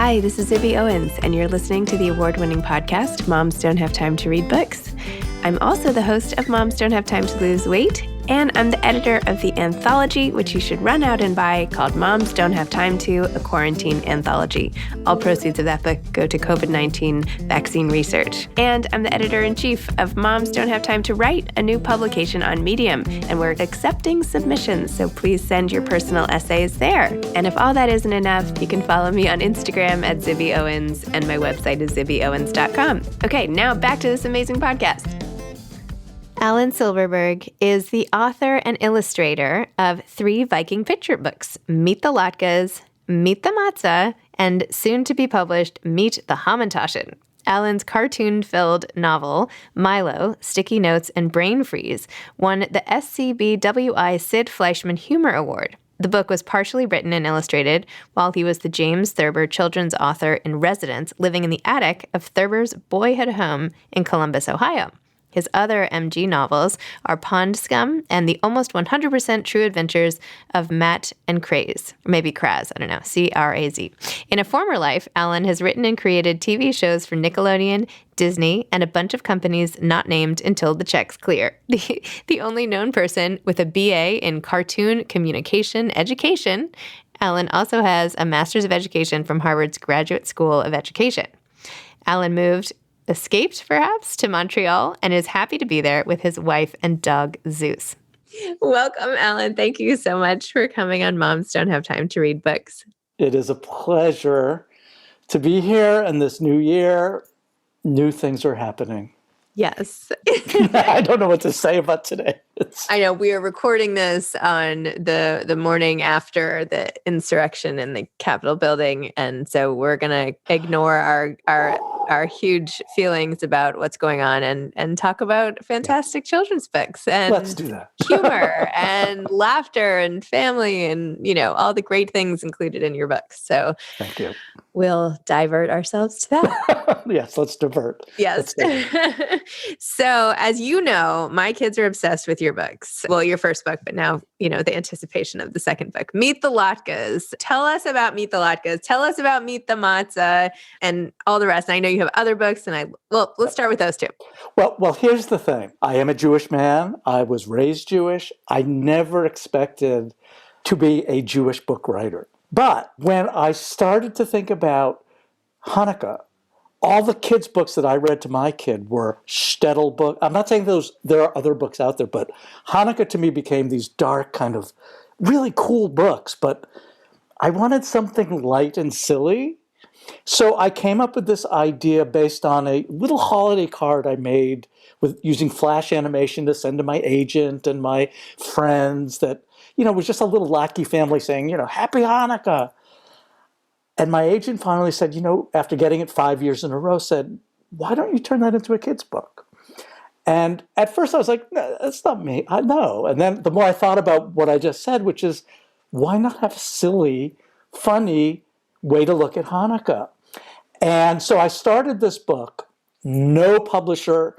Hi, this is Zibby Owens, and you're listening to the award-winning podcast, Moms Don't Have Time to Read Books. I'm also the host of Moms Don't Have Time to Lose Weight, and I'm the editor of the anthology, which you should run out and buy, called Moms Don't Have Time to, a quarantine anthology. All proceeds of that book go to COVID-19 vaccine research. And I'm the editor-in-chief of Moms Don't Have Time to Write, a new publication on Medium, and we're accepting submissions, so please send your personal essays there. And if all that isn't enough, you can follow me on Instagram at Zibby Owens, and my website is zibbyowens.com. Okay, now back to this amazing podcast. Alan Silberberg is the author and illustrator of 3 Viking picture books, Meet the Latkes, Meet the Matzah, and soon-to-be-published Meet the Hamantaschen. Alan's cartoon-filled novel, Milo, Sticky Notes, and Brain Freeze won the SCBWI Sid Fleischman Humor Award. The book was partially written and illustrated while he was the James Thurber children's author in residence living in the attic of Thurber's boyhood home in Columbus, Ohio. His other MG novels are Pond Scum and the almost 100% true adventures of Matt and Kraz. Or maybe Kraz, I don't know, C-R-A-Z. In a former life, Alan has written and created TV shows for Nickelodeon, Disney, and a bunch of companies not named until the checks clear. The only known person with a BA in cartoon communication education, Alan also has a Master's of Education from Harvard's Graduate School of Education. Alan escaped perhaps to Montreal and is happy to be there with his wife and dog Zeus. Welcome, Alan. Thank you so much for coming on Moms Don't Have Time to Read Books. It is a pleasure to be here in this new year. New things are happening. Yes. I don't know what to say about today. I know we are recording this on the morning after the insurrection in the Capitol building. And so we're going to ignore our huge feelings about what's going on and talk about fantastic children's books and let's do that. Humor and laughter and family and, all the great things included in your books. So thank you. We'll divert ourselves to that. Yes, let's divert. Yes. So as you know, my kids are obsessed with your books. Well, your first book, but now, the anticipation of the second book, Meet the Latkes. Tell us about Meet the Latkes. Tell us about Meet the Matzah and all the rest. And I know you have other books let's start with those two. Well, here's the thing. I am a Jewish man. I was raised Jewish. I never expected to be a Jewish book writer. But when I started to think about Hanukkah, all the kids' books that I read to my kid were shtetl books. I'm not saying there are other books out there, but Hanukkah to me became these dark kind of really cool books. But I wanted something light and silly. So I came up with this idea based on a little holiday card I made with using Flash animation to send to my agent and my friends that, it was just a little Latke family saying, Happy Hanukkah. And my agent finally said, after getting it 5 years in a row, said, why don't you turn that into a kid's book? And at first I was like, no, that's not me. I know. And then the more I thought about what I just said, which is, why not have a silly, funny way to look at Hanukkah? And so I started this book. No publisher,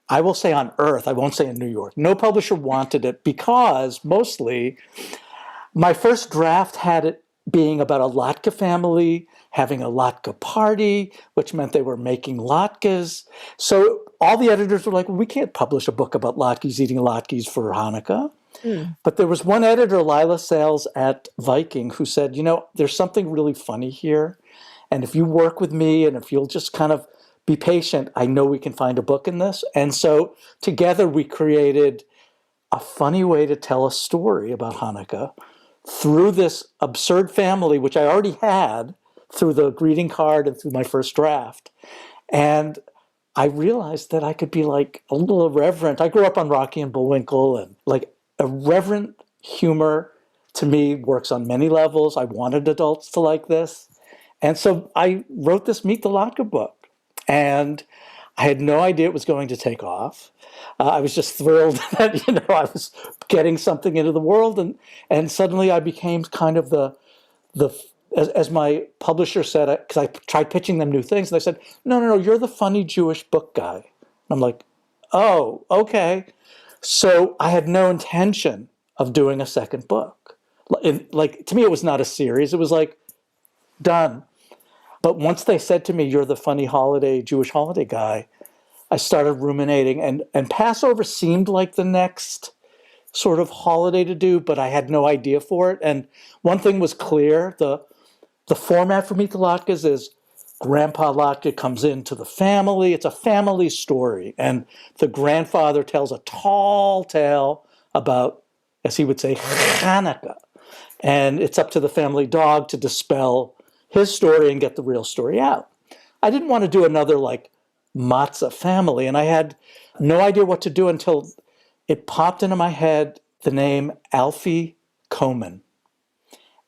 I will say on Earth, I won't say in New York, no publisher wanted it because mostly my first draft had it being about a latke family, having a latke party, which meant they were making latkes. So all the editors were like, well, we can't publish a book about latkes eating latkes for Hanukkah. But there was one editor, Lila Sales at Viking, who said, there's something really funny here. And if you work with me and if you'll just kind of be patient, I know we can find a book in this. And so together we created a funny way to tell a story about Hanukkah through this absurd family, which I already had through the greeting card and through my first draft. And I realized that I could be like a little irreverent. I grew up on Rocky and Bullwinkle, and like irreverent humor to me works on many levels. I wanted adults to like this. And so I wrote this Meet the Latke book. And I had no idea it was going to take off. I was just thrilled that, I was getting something into the world. And suddenly I became kind of as my publisher said, because I tried pitching them new things. And they said, no, you're the funny Jewish book guy. And I'm like, oh, okay. So I had no intention of doing a second book. To me, it was not a series. It was like, done. But once they said to me, you're the funny Jewish holiday guy, I started ruminating, and Passover seemed like the next sort of holiday to do, but I had no idea for it. And one thing was clear, the format for Meet the Latkes is Grandpa Latke comes into the family. It's a family story. And the grandfather tells a tall tale about, as he would say, Hanukkah. And it's up to the family dog to dispel his story and get the real story out. I didn't want to do another like Matzah family. And I had no idea what to do until it popped into my head the name Alfie Komen.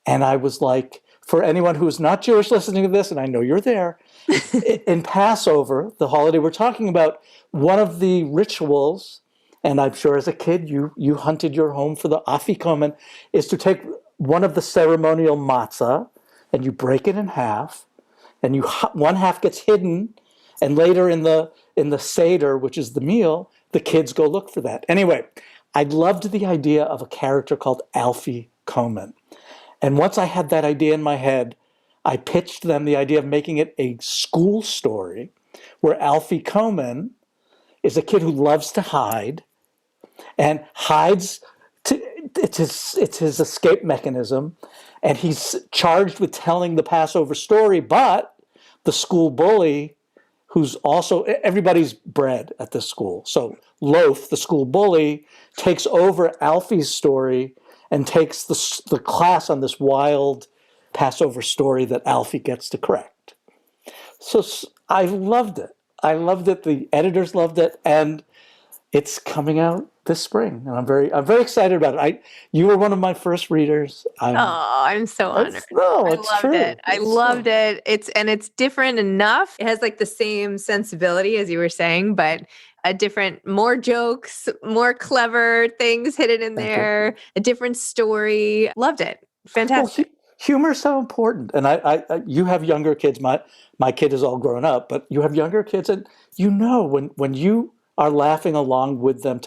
And I was like, for anyone who's not Jewish listening to this, and I know you're there, in Passover, the holiday we're talking about, one of the rituals, and I'm sure as a kid you hunted your home for the afikomen, is to take one of the ceremonial matzah and you break it in half, and one half gets hidden, and later in the Seder, which is the meal, the kids go look for that. Anyway, I loved the idea of a character called Alfie Komen. And once I had that idea in my head, I pitched them the idea of making it a school story where Alfie Komen is a kid who loves to hide and hides. It's his escape mechanism. And he's charged with telling the Passover story, but the school bully, who's also, everybody's bred at this school. So Loaf, the school bully, takes over Alfie's story and takes the class on this wild Passover story that Alfie gets to correct. So I loved it. I loved it. The editors loved it, and it's coming out this spring, and I'm very excited about it. You were one of my first readers. I'm so honored. I loved it. It's different enough. It has like the same sensibility as you were saying, but a different, more jokes, more clever things hidden in there, a different story. Loved it. Fantastic. Well, humor is so important. And I you have younger kids. My kid is all grown up, but you have younger kids, and when you are laughing along with them,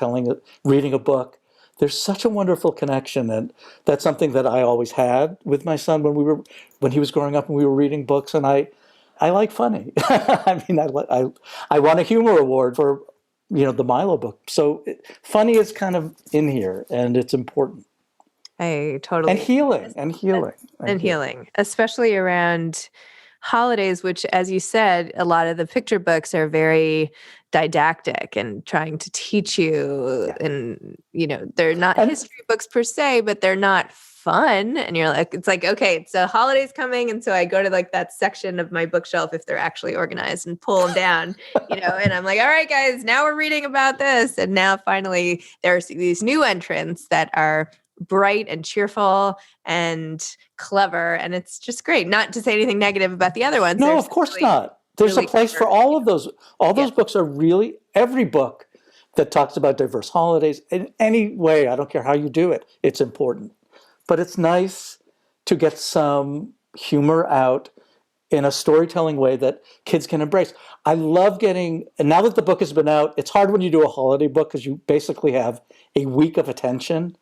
reading a book, there's such a wonderful connection. And that's something that I always had with my son when he was growing up and we were reading books. And I like funny. I mean, I won a humor award for, the Milo book. So funny is kind of in here, and it's important. I totally. And healing. Especially around holidays, which, as you said, a lot of the picture books are very didactic and trying to teach you. Yeah. And, they're not history books per se, but they're not fun. And you're like, it's like, okay, so holidays coming. And so I go to like that section of my bookshelf, if they're actually organized, and pull them down, and I'm like, all right, guys, now we're reading about this. And now finally there's these new entrants that are bright and cheerful and clever. And it's just great. Not to say anything negative about the other ones. No, of course not. There's a place for all of those. All those books are really, every book that talks about diverse holidays in any way, I don't care how you do it, it's important. But it's nice to get some humor out in a storytelling way that kids can embrace. I love and now that the book has been out, it's hard when you do a holiday book because you basically have a week of attention.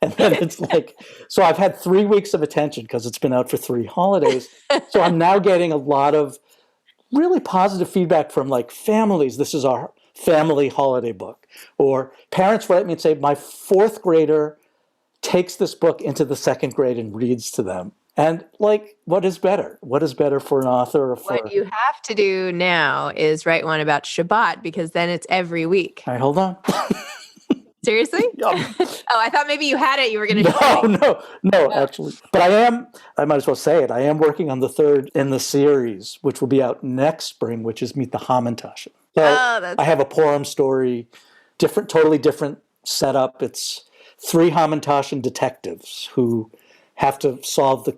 And then it's like, so I've had 3 weeks of attention because it's been out for 3 holidays. So I'm now getting a lot of really positive feedback from like families. This is our family holiday book. Or parents write me and say, my 4th grader takes this book into the 2nd grade and reads to them. And like, what is better? What is better for an author? What you have to do now is write one about Shabbat, because then it's every week. All right, hold on. Seriously? I thought maybe you had it. You were going to No, actually. But I might as well say it. I am working on the 3rd in the series, which will be out next spring, which is Meet the Hamantash. So I have a Purim story, totally different setup. It's 3 Hamantashen detectives who have to solve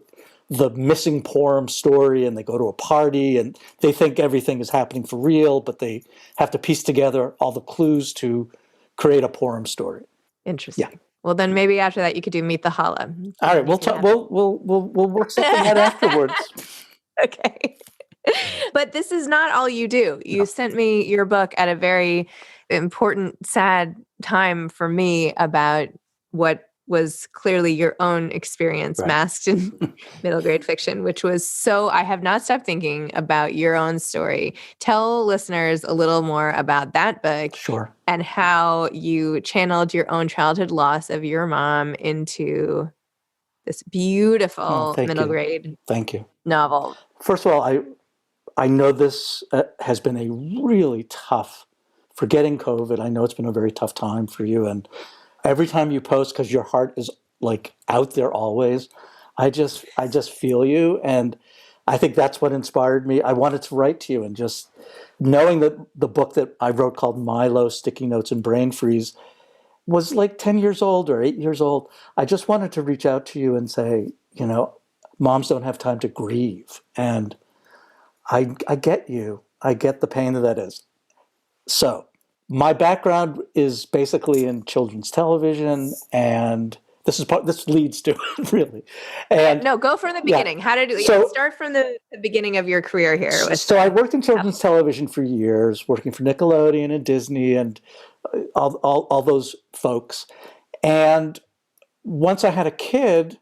the missing Purim story, and they go to a party and they think everything is happening for real, but they have to piece together all the clues to create a Purim story. Interesting. Yeah. Well, then maybe after that you could do Meet the Challah. All right, we'll talk. We'll work something out afterwards. Okay. But this is not all you do. You sent me your book at a very important, sad time for me about what was clearly your own experience Right. masked in middle grade fiction, which was so, I have not stopped thinking about your own story. Tell listeners a little more about that book. Sure. And how you channeled your own childhood loss of your mom into this beautiful middle grade Thank you. novel. First of all, I know this has been a really tough, forgetting COVID, I know it's been a very tough time for you. And every time you post, because your heart is like out there always, I just feel you. And I think that's what inspired me. I wanted to write to you, and just knowing that the book that I wrote called Milo, Sticky Notes and Brain Freeze was like 10 years old or 8 years old. I just wanted to reach out to you and say, moms don't have time to grieve. And I get you. I get the pain that is. So my background is basically in children's television, and this leads to it, really. And no, go from the beginning. How did you start from the beginning of your career here? So I worked in children's television for years, working for Nickelodeon and Disney and all those folks. And once I had a kid,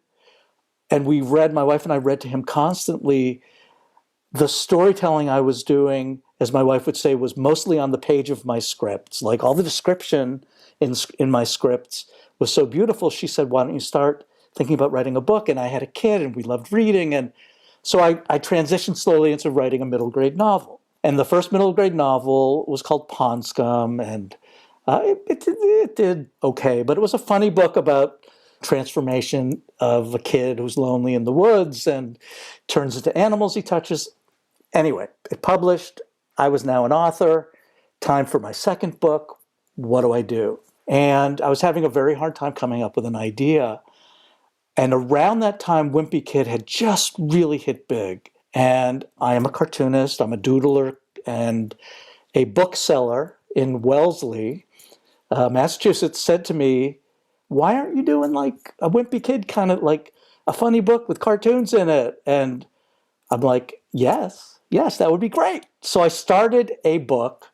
and my wife and I read to him constantly, the storytelling I was doing, as my wife would say, was mostly on the page of my scripts. Like, all the description in my scripts was so beautiful. She said, why don't you start thinking about writing a book? And I had a kid, and we loved reading. And so I transitioned slowly into writing a middle grade novel. And the first middle grade novel was called Pond Scum, and it did okay. But it was a funny book about transformation of a kid who's lonely in the woods and turns into animals he touches. Anyway, it published. I was now an author. Time for my second book. What do I do? And I was having a very hard time coming up with an idea. And around that time, Wimpy Kid had just really hit big. And I am a cartoonist. I'm a doodler and a bookseller in Wellesley, Massachusetts, said to me, why aren't you doing like a Wimpy Kid, kind of like a funny book with cartoons in it? And I'm like, yes, that would be great. So I started a book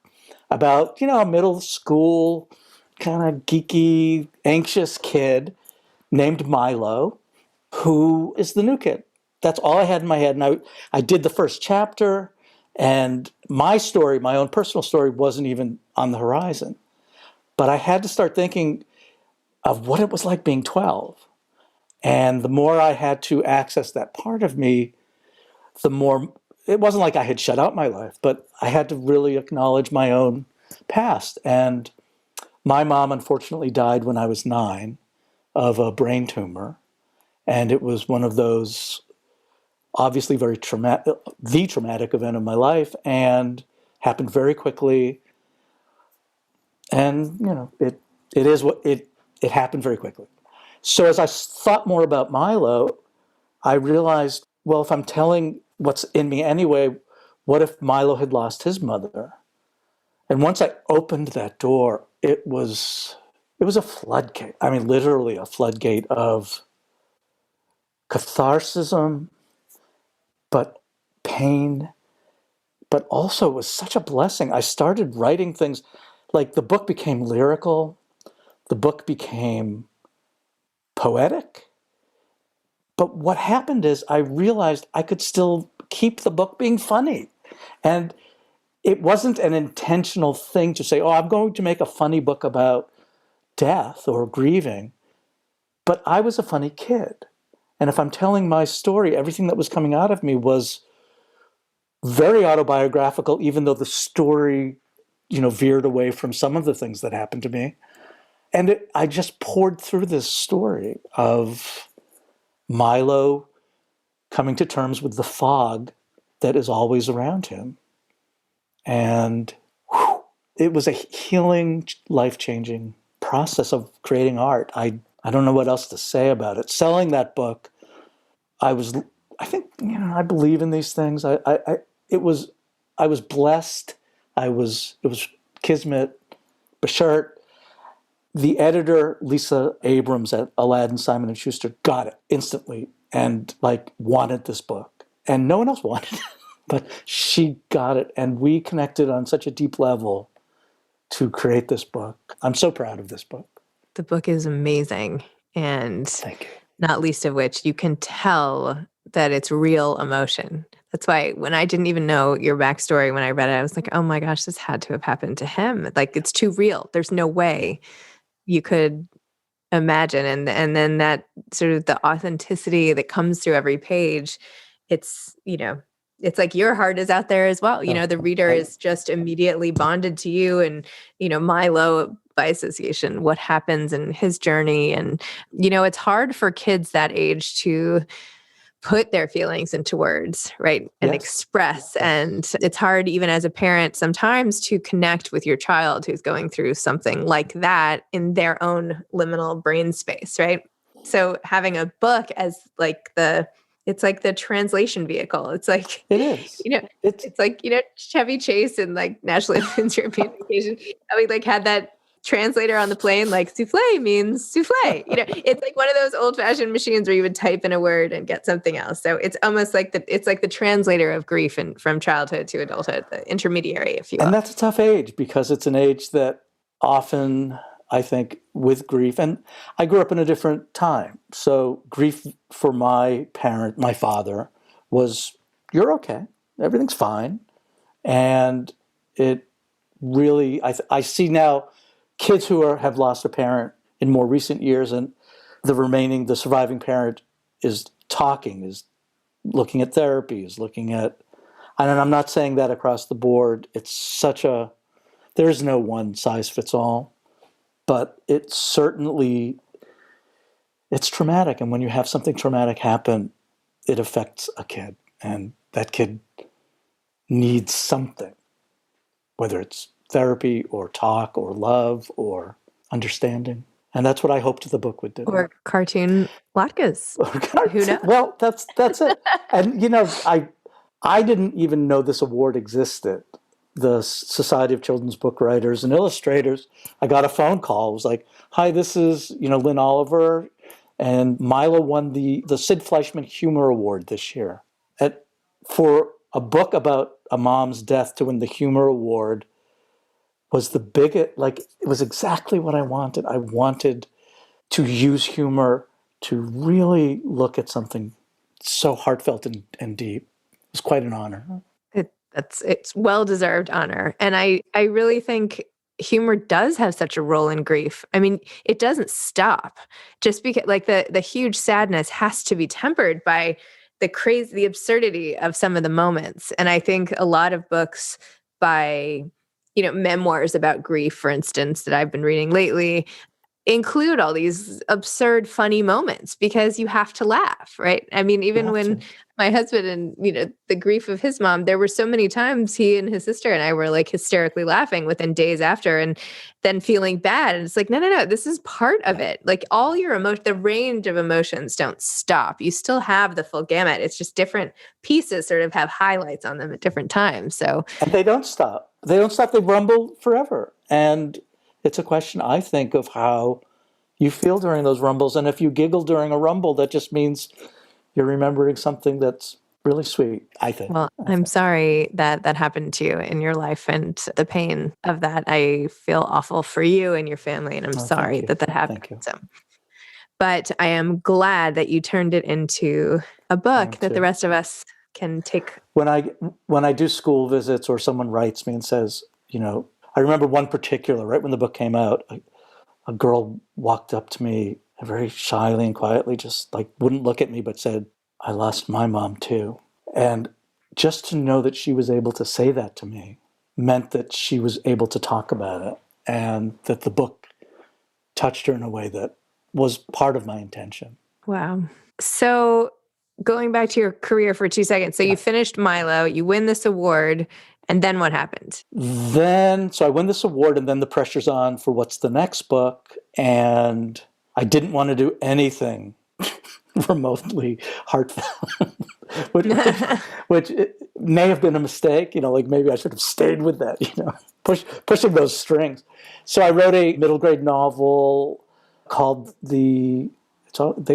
about, a middle school kind of geeky, anxious kid named Milo, who is the new kid. That's all I had in my head. And I did the first chapter, and my story, my own personal story, wasn't even on the horizon. But I had to start thinking of what it was like being 12. And the more I had to access that part of me, the more, it wasn't like I had shut out my life, but I had to really acknowledge my own past. And my mom, unfortunately, died when I was 9 of a brain tumor. And it was one of those obviously very the traumatic event of my life, and happened very quickly. And, it is what it happened very quickly. So as I thought more about Milo, I realized, well, if I'm telling what's in me anyway, what if Milo had lost his mother? And once I opened that door, it was a floodgate. I mean, literally a floodgate of catharsis, but pain, but also it was such a blessing. I started writing things, like the book became lyrical, the book became poetic. But what happened is I realized I could still keep the book being funny. And it wasn't an intentional thing to say, oh, I'm going to make a funny book about death or grieving. But I was a funny kid. And if I'm telling my story, everything that was coming out of me was very autobiographical, even though the story, veered away from some of the things that happened to me. And I just poured through this story of Milo coming to terms with the fog that is always around him. And it was a healing, life-changing process of creating art. I don't know what else to say about it. Selling that book, I believe in these things. I was blessed. It was Kismet, Bashert. The editor, Lisa Abrams at Aladdin, Simon & Schuster, got it instantly and wanted this book. And no one else wanted it, but she got it. And we connected on such a deep level to create this book. I'm so proud of this book. The book is amazing. And Thank you. not least of which, you can tell that it's real emotion. That's why when I didn't even know your backstory, when I read it, I was like, oh my gosh, this had to have happened to him. Like, it's too real. There's no way you could imagine. And then that sort of the authenticity that comes through every page, it's, it's like your heart is out there as well. The reader is just immediately bonded to you and, Milo by association, what happens in his journey. And, it's hard for kids that age to put their feelings into words, right? And express. And it's hard even as a parent sometimes to connect with your child who's going through something like that in their own liminal brain space, right? So having a book as like it's like the translation vehicle. It's like, it is. It's like, Chevy Chase and like National Lampoon's European Vacation. We like had that translator on the plane, like souffle means souffle. It's like one of those old fashioned machines where you would type in a word and get something else. So it's almost like the translator of grief and from childhood to adulthood, the intermediary, if you will. And that's a tough age because it's an age that often, I think, with grief, and I grew up in a different time. So grief for my father, was, you're okay. Everything's fine. And it really, I see now kids who have lost a parent in more recent years, and the surviving parent is looking at therapy, is looking at, and I'm not saying that across the board. It's there is no one size fits all, but it's traumatic. And when you have something traumatic happen, it affects a kid, and that kid needs something, whether it's therapy or talk or love or understanding. And that's what I hoped the book would do. Or cartoon latkes. Who knows? Well, that's it. And, I didn't even know this award existed. The Society of Children's Book Writers and Illustrators, I got a phone call. It was like, hi, this is, Lynn Oliver. And Milo won the Sid Fleischman Humor Award this year. For a book about a mom's death to win the Humor Award was the biggest, it was exactly what I wanted. I wanted to use humor to really look at something so heartfelt and deep. It was quite an honor. It's well-deserved honor. And I really think humor does have such a role in grief. I mean, it doesn't stop just because the huge sadness has to be tempered by the absurdity of some of the moments. And I think a lot of books by, memoirs about grief, for instance, that I've been reading lately, include all these absurd, funny moments because you have to laugh, right? I mean, even when my husband and, the grief of his mom, there were so many times he and his sister and I were like hysterically laughing within days after and then feeling bad. And it's like, no, this is part of it. Like all your the range of emotions don't stop. You still have the full gamut. It's just different pieces sort of have highlights on them at different times. So, and they don't stop. They rumble forever. And it's a question, I think, of how you feel during those rumbles. And if you giggle during a rumble, that just means you're remembering something that's really sweet, I think. Well, I'm sorry that happened to you in your life and the pain of that. I feel awful for you and your family, and I'm sorry that happened. So, but I am glad that you turned it into a book that the rest of us can take. When I do school visits or someone writes me and says, I remember one particular, right when the book came out, a girl walked up to me very shyly and quietly, just wouldn't look at me, but said, I lost my mom too. And just to know that she was able to say that to me meant that she was able to talk about it and that the book touched her in a way that was part of my intention. Wow. So going back to your career for 2 seconds. So you finished Milo, you win this award, and then what happened? So I win this award, and then the pressure's on for what's the next book. And I didn't want to do anything remotely heartfelt, which may have been a mistake. Maybe I should have stayed with that, pushing those strings. So I wrote a middle grade novel called they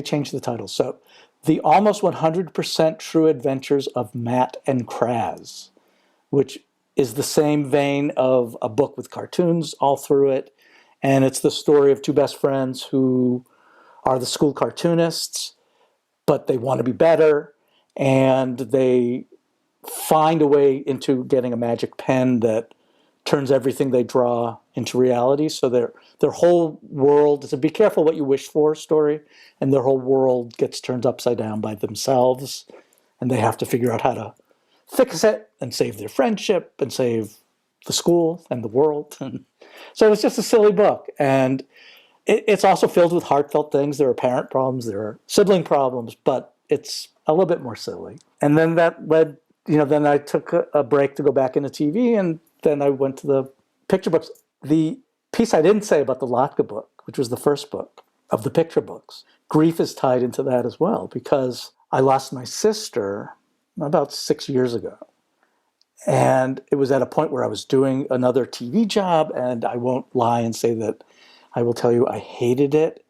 changed the title. So The Almost 100% True Adventures of Matt and Kraz, which is the same vein of a book with cartoons all through it. And it's the story of two best friends who are the school cartoonists, but they want to be better, and they find a way into getting a magic pen that turns everything they draw into reality. So their whole world is a be careful what you wish for story, and their whole world gets turned upside down by themselves, and they have to figure out how to fix it and save their friendship and save the school and the world. And so it's just a silly book. And it's also filled with heartfelt things. There are parent problems, there are sibling problems, but it's a little bit more silly. And then that led, then I took a break to go back into TV, and then I went to the picture books. The piece I didn't say about the Latka book, which was the first book of the picture books, grief is tied into that as well, because I lost my sister about 6 years ago. And it was at a point where I was doing another TV job, and I won't lie and say that I will tell you I hated it,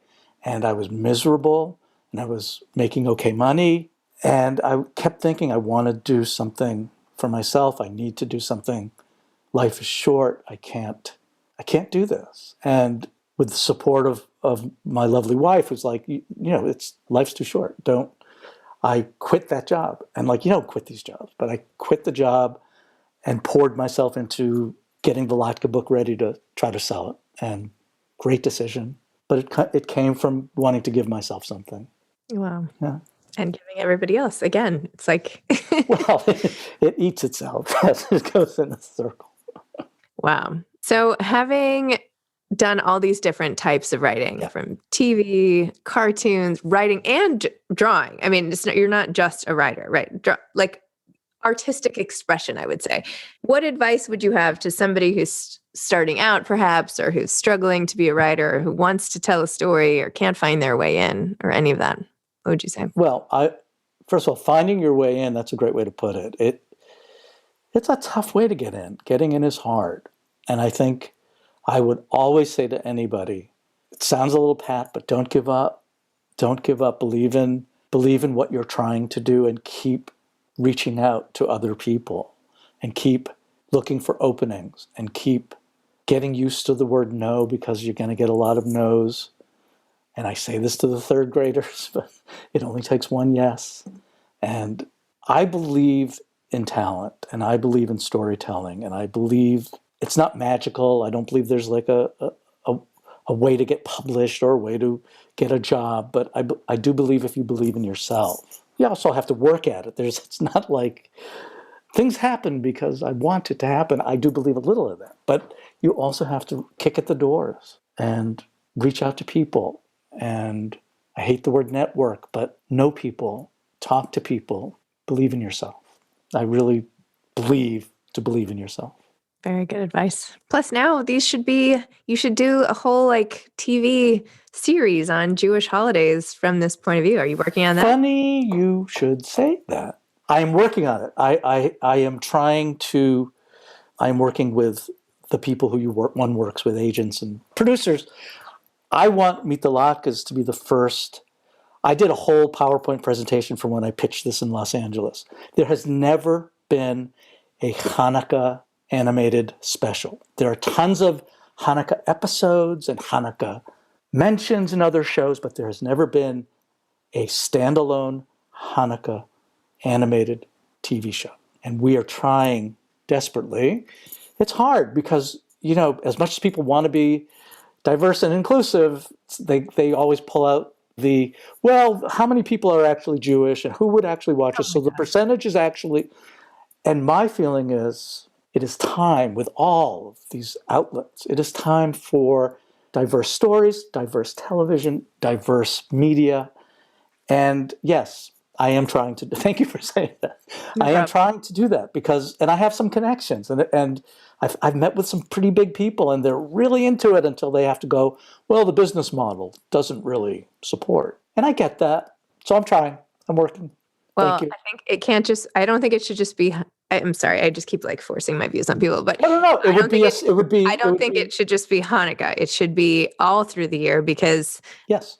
and I was miserable, and I was making okay money. And I kept thinking I want to do something for myself. I need to do something. Life is short. I can't do this. And with the support of my lovely wife, who's like, life's too short. I quit that job. And you don't quit these jobs, but I quit the job and poured myself into getting the Latka book ready to try to sell it. And great decision. But it came from wanting to give myself something. Wow. Yeah. And giving everybody else. Again, it's like... Well, it eats itself as it goes in a circle. Wow. So having done all these different types of writing, from TV, cartoons, writing, and drawing. I mean, you're not just a writer, right? Artistic expression, I would say. What advice would you have to somebody who's starting out, perhaps, or who's struggling to be a writer, or who wants to tell a story or can't find their way in, or any of that? What would you say? Well, first of all, finding your way in, that's a great way to put it. It's a tough way to get in. Getting in is hard. And I think I would always say to anybody, it sounds a little pat, but don't give up. Don't give up. Believe in what you're trying to do, and keep reaching out to other people, and keep looking for openings, and keep getting used to the word no, because you're going to get a lot of no's. And I say this to the third graders, but it only takes one yes. And I believe in talent, and I believe in storytelling, and I believe it's not magical. I don't believe there's a way to get published or a way to get a job, but I do believe if you believe in yourself. You also have to work at it. It's not like things happen because I want it to happen. I do believe a little of that, but you also have to kick at the doors and reach out to people. And I hate the word network, but know people, talk to people, believe in yourself. I really believe in yourself. Very good advice. Plus now you should do a whole TV series on Jewish holidays from this point of view. Are you working on that? Funny you should say that. I am working on it. I'm working with the people who one works with, agents and producers. I want Meet the Latkas to be the first. I did a whole PowerPoint presentation for when I pitched this in Los Angeles. There has never been a Hanukkah animated special. There are tons of Hanukkah episodes and Hanukkah mentions in other shows, but there has never been a standalone Hanukkah animated TV show. And we are trying desperately. It's hard because, as much as people want to be diverse and inclusive, they always pull out how many people are actually Jewish and who would actually watch us? So the percentage is actually, and my feeling is, it is time with all of these outlets. It is time for diverse stories, diverse television, diverse media. And yes, I am trying to, thank you for saying that. No problem. I am trying to do that and I have some connections, and I've met with some pretty big people, and they're really into it until they have to go, well, the business model doesn't really support. And I get that. So I'm trying. I'm working. Well, I think it can't I don't think it should just be, I'm sorry, I just keep forcing my views on people, but no. I don't think it should just be Hanukkah. It should be all through the year, because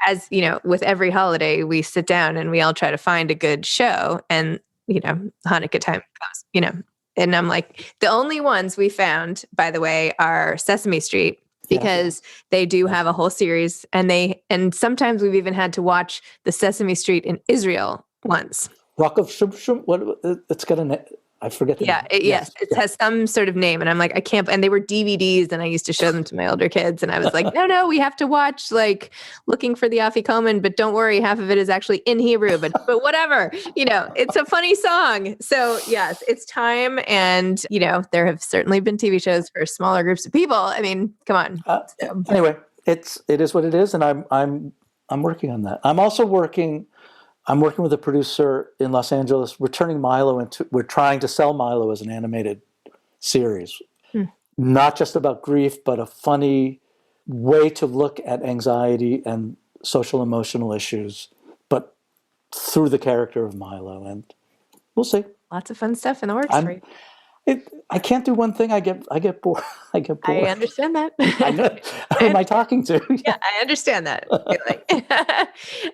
as with every holiday, we sit down and we all try to find a good show, and Hanukkah time comes, and I'm like, the only ones we found, by the way, are Sesame Street because they do have a whole series, and sometimes we've even had to watch the Sesame Street in Israel once. Rock of Shum, what it's got a name. I forget the name. Yes, it has some sort of name, and I'm like, I can't. And they were DVDs, and I used to show them to my older kids, and I was like, no, we have to watch like Looking for the Afikoman, but don't worry, half of it is actually in Hebrew, but whatever, it's a funny song. So yes, it's time, and there have certainly been TV shows for smaller groups of people. I mean, come on. Anyway, it is what it is, and I'm working on that. I'm working with a producer in Los Angeles. We're trying to sell Milo as an animated series. Not just about grief, but a funny way to look at anxiety and social emotional issues, but through the character of Milo. And we'll see. Lots of fun stuff in the works for you. I can't do one thing. I get bored. I understand that. I know. Who am I talking to? Yeah, I understand that.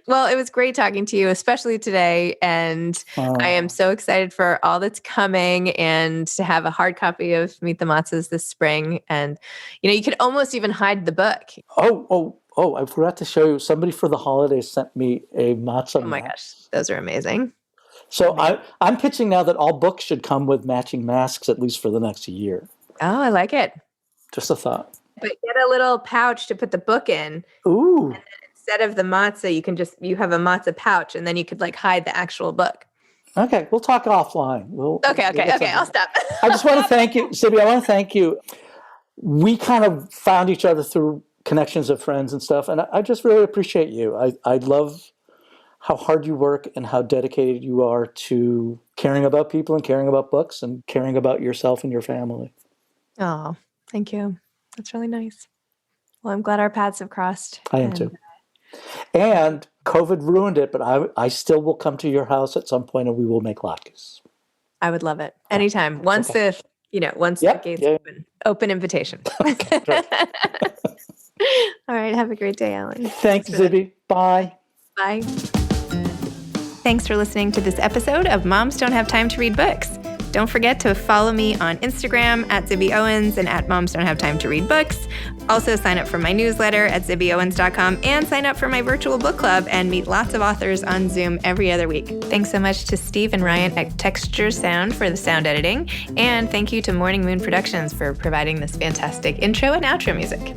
Well, it was great talking to you, especially today. And I am so excited for all that's coming and to have a hard copy of Meet the Matzahs this spring. And, you could almost even hide the book. Oh, I forgot to show you. Somebody for the holidays sent me a matzah. Oh my gosh, those are amazing. So I'm pitching now that all books should come with matching masks, at least for the next year. Oh, I like it. Just a thought. But get a little pouch to put the book in. Ooh. And then instead of the matzah, you have a matzah pouch, and then you could hide the actual book. Okay, we'll talk offline. Okay, I'll stop. I just want to thank you, Zibby. I want to thank you. We kind of found each other through connections of friends and stuff, and I just really appreciate you. I love how hard you work and how dedicated you are to caring about people and caring about books and caring about yourself and your family. Oh, thank you. That's really nice. Well, I'm glad our paths have crossed. I am too. And COVID ruined it, but I still will come to your house at some point and we will make latkes. I would love it. Anytime. Once the gates open invitation. Okay, All right. Have a great day, Alan. Thanks, Zibby. Bye. Bye. Thanks for listening to this episode of Moms Don't Have Time to Read Books. Don't forget to follow me on Instagram at Zibby Owens and at Moms Don't Have Time to Read Books. Also sign up for my newsletter at zibbyowens.com and sign up for my virtual book club and meet lots of authors on Zoom every other week. Thanks so much to Steve and Ryan at Texture Sound for the sound editing. And thank you to Morning Moon Productions for providing this fantastic intro and outro music.